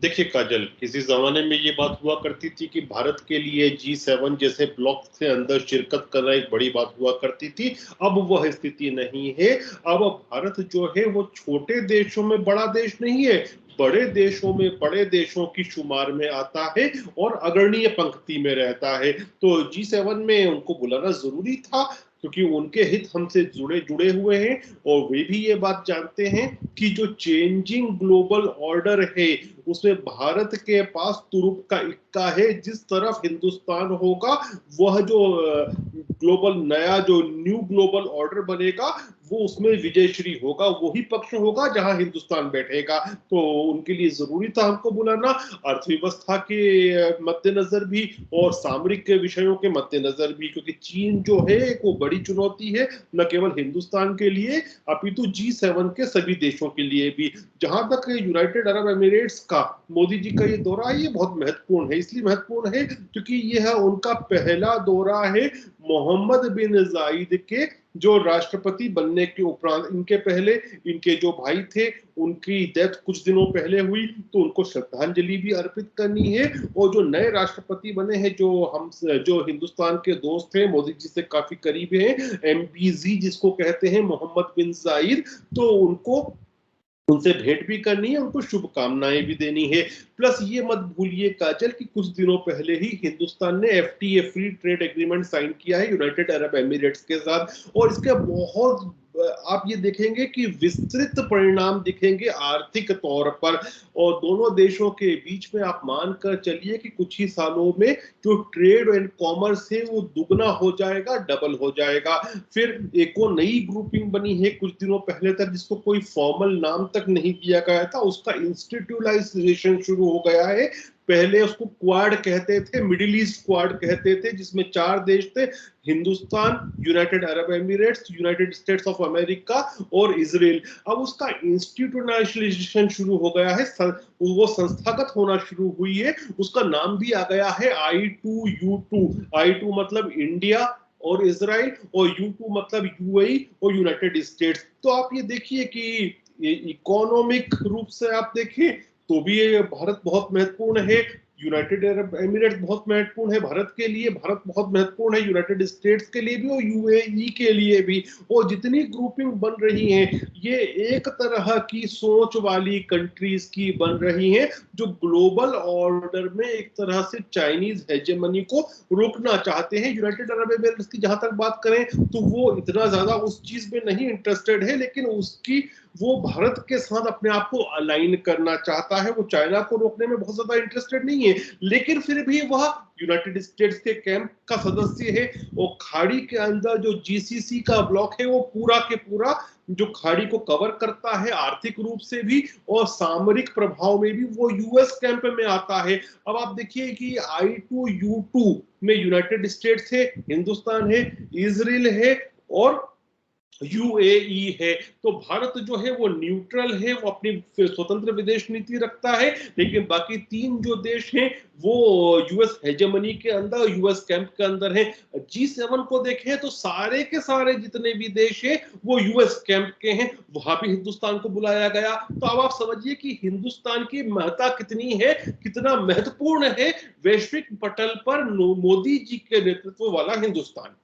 देखिए काजल, किसी जमाने में ये बात हुआ करती थी कि भारत के लिए G7 जैसे ब्लॉक के अंदर शिरकत करना एक बड़ी बात हुआ करती थी। अब वह स्थिति नहीं है। अब भारत जो है वो छोटे देशों में बड़ा देश नहीं है, बड़े देशों में बड़े देशों की शुमार में आता है और अग्रणीय पंक्ति में रहता है। तो G7 में उनको बुलाना जरूरी था, क्योंकि उनके हित हमसे जुड़े जुड़े हुए हैं। और वे भी ये बात जानते हैं कि जो चेंजिंग ग्लोबल ऑर्डर है उसमें भारत के पास तुरुप का इक्का है। जिस तरफ हिंदुस्तान होगा, वह जो ग्लोबल नया जो न्यू ग्लोबल ऑर्डर बनेगा वो उसमें विजयश्री होगा, वही पक्ष होगा जहां हिंदुस्तान बैठेगा। तो उनके लिए जरूरी था हमको बुलाना, अर्थव्यवस्था के मद्देनजर भी और सामरिक के विषयों के मद्देनजर भी, क्योंकि चीन जो है वो बड़ी चुनौती है, न केवल हिंदुस्तान के लिए अपितु G7 के सभी देशों के लिए भी। जहां तक यूनाइटेड अरब एमिरेट्स का मोदी जी का ये दौरा है, ये बहुत महत्वपूर्ण है। इसलिए महत्वपूर्ण है क्योंकि यह उनका पहला दौरा है मोहम्मद बिन जायद के जो राष्ट्रपति बनने के उपरांत। इनके पहले इनके जो भाई थे उनकी डेथ कुछ दिनों पहले हुई, तो उनको श्रद्धांजलि भी अर्पित करनी है। और जो नए राष्ट्रपति बने हैं, जो हिंदुस्तान के दोस्त हैं, मोदी जी से काफी करीब हैं, MBZ जिसको कहते हैं, मोहम्मद बिन जायद, तो उनको उनसे भेंट भी करनी है, उनको शुभकामनाएं भी देनी है। प्लस ये मत भूलिए काजल कि कुछ दिनों पहले ही हिंदुस्तान ने FTA free trade agreement sign किया है यूनाइटेड अरब एमिरेट्स के साथ। और इसके बहुत आप ये देखेंगे कि विस्तृत परिणाम दिखेंगे आर्थिक तौर पर। और दोनों देशों के बीच में आप मानकर चलिए कि कुछ ही सालों में जो ट्रेड एंड कॉमर्स है वो दुगना हो जाएगा, डबल हो जाएगा। फिर एक और नई ग्रुपिंग बनी है कुछ दिनों पहले तक, जिसको कोई फॉर्मल नाम तक नहीं दिया गया था, उसका इंस्टीट्यूलाइजेशन शुरू हो गया है। पहले उसको क्वाड कहते थे, मिडिल ईस्ट क्वाड कहते थे, जिसमें 4 देश थे, Hindustan, United Arab Emirates, United states of America और इजराइल। अब उसका इंस्टीट्यूशनलाइजेशन शुरू हो गया है, वो संस्थागत होना शुरू हुई है। उसका नाम भी आ गया है I2U2। I2 मतलब इंडिया और इजराइल, और U2 मतलब UAE और यूनाइटेड स्टेट्स। तो आप ये देखिए कि इकोनॉमिक रूप से आप देखें तो भी ये भारत बहुत महत्वपूर्ण है, यूनाइटेड अरब एमिरेट्स बहुत महत्वपूर्ण है भारत के लिए, भारत बहुत महत्वपूर्ण है यूनाइटेड स्टेट्स के लिए भी और UAE के लिए भी। और जितनी ग्रुपिंग बन रही हैं, ये एक तरह की सोच वाली कंट्रीज की बन रही हैं, जो ग्लोबल ऑर्डर में एक तरह से चाइनीज हेजेमनी को रोकना चाहते हैं। यूनाइटेड अरब एमिरेट्स की जहां तक बात करें तो वो इतना ज्यादा उस चीज में नहीं इंटरेस्टेड है, लेकिन उसकी वो भारत के साथ अपने आप को अलाइन करना चाहता है। वो चाइना को रोकने में बहुत ज्यादा इंटरेस्टेड नहीं है, लेकिन फिर भी वह यूनाइटेड स्टेट्स के कैंप का सदस्य है। और खाड़ी के अंदर जो GCC का ब्लॉक है वो पूरा के पूरा जो खाड़ी को कवर करता है, आर्थिक रूप से भी और सामरिक प्रभाव में भी, वो US कैंप में आता है। अब आप देखिए कि I2U2 में यूनाइटेड स्टेट्स है, हिंदुस्तान है, इजराइल है और UAE है। तो भारत जो है वो न्यूट्रल है, वो अपनी स्वतंत्र विदेश नीति रखता है, लेकिन बाकी 3 जो देश हैं वो US हेजेमनी के अंदर, US कैंप के अंदर है। G7 को देखें तो सारे के सारे जितने भी देश हैं वो US कैंप के हैं, वहां भी हिंदुस्तान को बुलाया गया। तो अब आप समझिए कि हिंदुस्तान की महत्ता कितनी है, कितना महत्वपूर्ण है वैश्विक पटल पर मोदी जी के नेतृत्व वाला हिंदुस्तान।